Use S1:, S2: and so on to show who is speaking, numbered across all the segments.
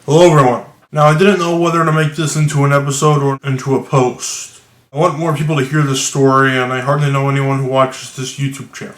S1: Hello everyone. Now I didn't know whether to make this into an episode or into a post. I want more people to hear this story and I hardly know anyone who watches this YouTube channel.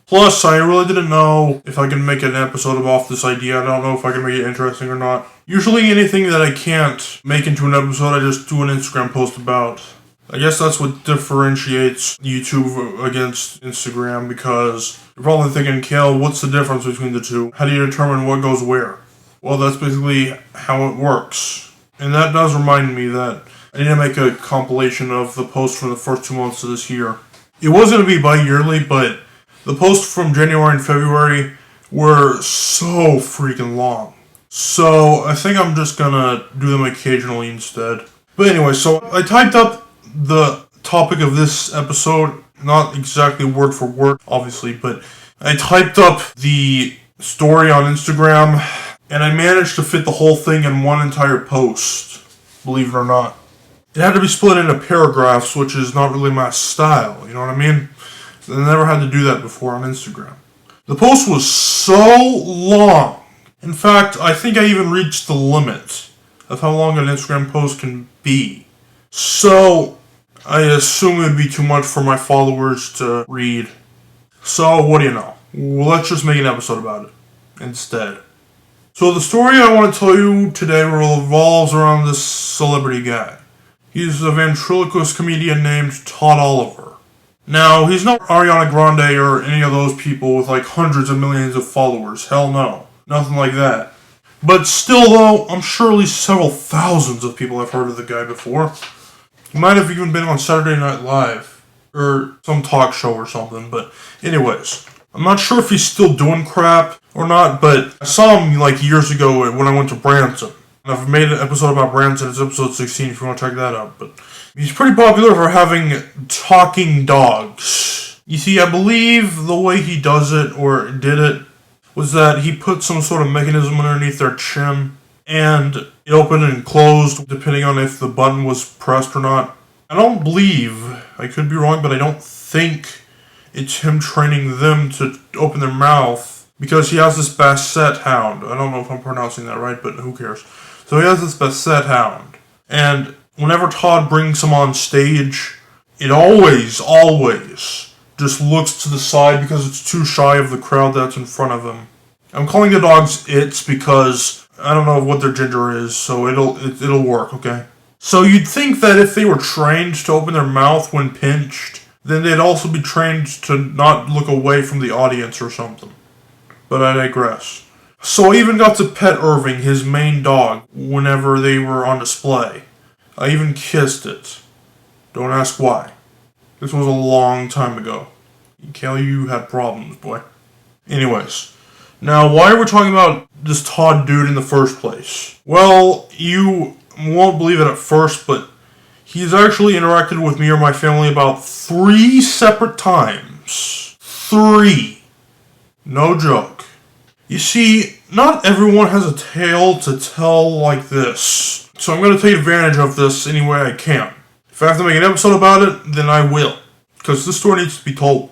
S1: Plus, I really didn't know if I can make an episode about this idea. I don't know if I can make it interesting or not. Usually anything that I can't make into an episode, I just do an Instagram post about. I guess that's what differentiates YouTube against Instagram, because you're probably thinking, Kale, what's the difference between the two? How do you determine what goes where? Well, that's basically how it works. And that does remind me that I need to make a compilation of the posts from the first 2 months of this year. It was going to be bi-yearly, but the posts from January and February were so freaking long. So I think I'm just going to do them occasionally instead. But anyway, so I typed up the topic of this episode, not exactly word for word, obviously, but I typed up the story on Instagram, and I managed to fit the whole thing in one entire post, believe it or not. It had to be split into paragraphs, which is not really my style, you know what I mean? I never had to do that before on Instagram. The post was so long. In fact, I think I even reached the limit of how long an Instagram post can be. So, I assume it would be too much for my followers to read. So, what do you know? Well, let's just make an episode about it instead. So the story I want to tell you today revolves around this celebrity guy. He's a ventriloquist comedian named Todd Oliver. Now, he's not Ariana Grande or any of those people with like hundreds of millions of followers. Hell no. Nothing like that. But still though, I'm sure at least several thousands of people have heard of the guy before. He might have even been on Saturday Night Live, or some talk show or something, but anyways. I'm not sure if he's still doing crap or not, but I saw him like years ago when I went to Branson. And I've made an episode about Branson, it's episode 16 if you want to check that out. But he's pretty popular for having talking dogs. You see, I believe the way he does it, or did it, was that he put some sort of mechanism underneath their chin, and it opened and closed depending on if the button was pressed or not. I don't believe, I could be wrong, but I don't think it's him training them to open their mouth, because he has this Basset hound. I don't know if I'm pronouncing that right, but who cares. So he has this Basset hound, and whenever Todd brings him on stage, it always just looks to the side because it's too shy of the crowd that's in front of him. I'm calling the dogs its because I don't know what their gender is, so it'll work, okay? So you'd think that if they were trained to open their mouth when pinched, then they'd also be trained to not look away from the audience or something. But I digress. So I even got to pet Irving, his main dog, whenever they were on display. I even kissed it. Don't ask why. This was a long time ago. Kale, you had problems, boy. Anyways. Now, why are we talking about this Todd dude in the first place? Well, you won't believe it at first, but he's actually interacted with me or my family about 3 separate times. 3. No joke. You see, not everyone has a tale to tell like this. So I'm going to take advantage of this any way I can. If I have to make an episode about it, then I will. Because this story needs to be told.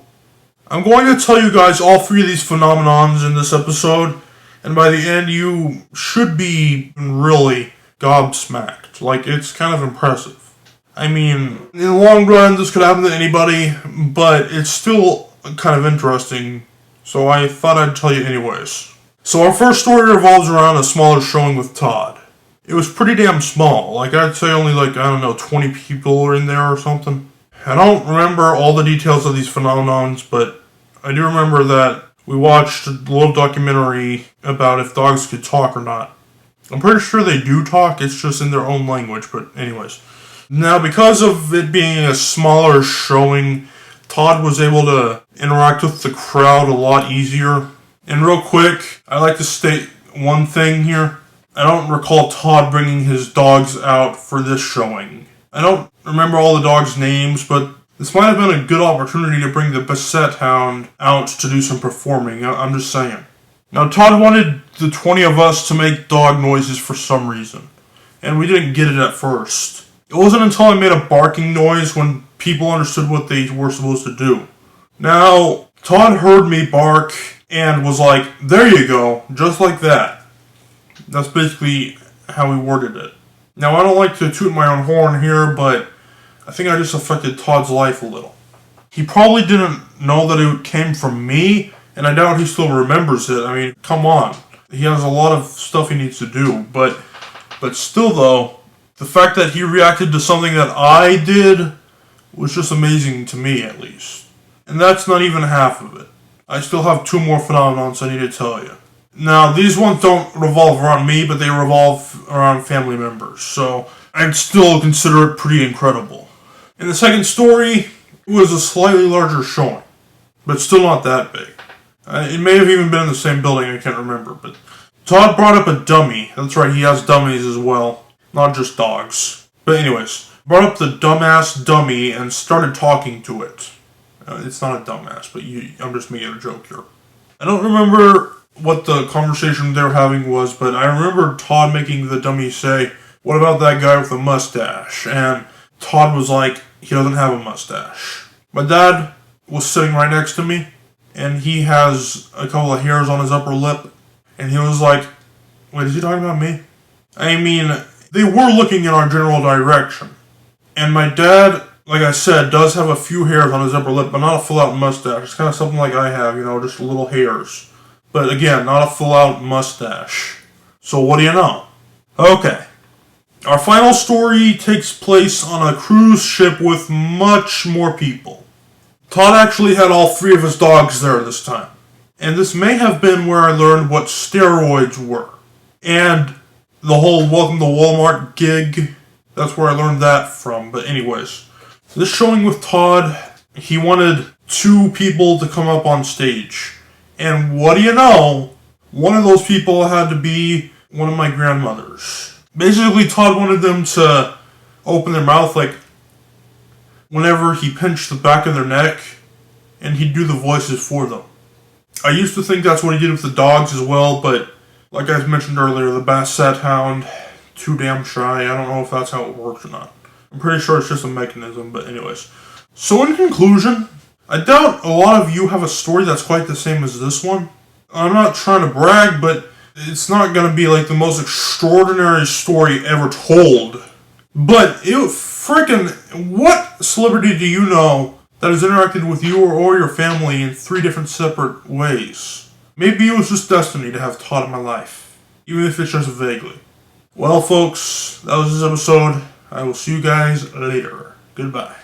S1: I'm going to tell you guys all 3 of these phenomenons in this episode. And by the end, you should be really gobsmacked. Like, it's kind of impressive. I mean, in the long run, this could happen to anybody, but it's still kind of interesting, so I thought I'd tell you anyways. So our first story revolves around a smaller showing with Todd. It was pretty damn small, like I'd say only 20 people were in there or something. I don't remember all the details of these phenomenons, but I do remember that we watched a little documentary about if dogs could talk or not. I'm pretty sure they do talk, it's just in their own language, but anyways. Now, because of it being a smaller showing, Todd was able to interact with the crowd a lot easier. And real quick, I'd like to state one thing here. I don't recall Todd bringing his dogs out for this showing. I don't remember all the dogs' names, but this might have been a good opportunity to bring the Basset hound out to do some performing. I'm just saying. Now, Todd wanted the 20 of us to make dog noises for some reason, and we didn't get it at first. It wasn't until I made a barking noise when people understood what they were supposed to do. Now, Todd heard me bark and was like, there you go, just like that. That's basically how he worded it. Now, I don't like to toot my own horn here, but I think I just affected Todd's life a little. He probably didn't know that it came from me, and I doubt he still remembers it. I mean, come on. He has a lot of stuff he needs to do, but still though, the fact that he reacted to something that I did was just amazing to me, at least. And that's not even half of it. I still have 2 more phenomenons I need to tell you. Now, these ones don't revolve around me, but they revolve around family members, so I'd still consider it pretty incredible. In the second story, it was a slightly larger showing, but still not that big. It may have even been in the same building, I can't remember, but Todd brought up a dummy. That's right, he has dummies as well, not just dogs. But anyways, brought up the dumbass dummy and started talking to it. It's not a dumbass, but I'm just making a joke here. I don't remember what the conversation they were having was, but I remember Todd making the dummy say, "What about that guy with the mustache?" And Todd was like, "He doesn't have a mustache." My dad was sitting right next to me, and he has a couple of hairs on his upper lip, and he was like, "Wait, is he talking about me?" I mean, they were looking in our general direction. And my dad, like I said, does have a few hairs on his upper lip, but not a full-out mustache. It's kind of something like I have, just little hairs. But again, not a full-out mustache. So what do you know? Okay. Our final story takes place on a cruise ship with much more people. Todd actually had all 3 of his dogs there this time. And this may have been where I learned what steroids were. And the whole Welcome to Walmart gig, that's where I learned that from. But anyways, this showing with Todd, he wanted 2 people to come up on stage. And what do you know? One of those people had to be one of my grandmothers. Basically, Todd wanted them to open their mouth like whenever he pinched the back of their neck, and he'd do the voices for them. I used to think that's what he did with the dogs as well, but like I mentioned earlier, the Basset Hound, too damn shy. I don't know if that's how it works or not. I'm pretty sure it's just a mechanism, but anyways. So in conclusion, I doubt a lot of you have a story that's quite the same as this one. I'm not trying to brag, but it's not going to be like the most extraordinary story ever told. But what celebrity do you know that has interacted with you or your family in 3 different separate ways? Maybe it was just destiny to have Todd in my life, even if it's just vaguely. Well, folks, that was this episode. I will see you guys later. Goodbye.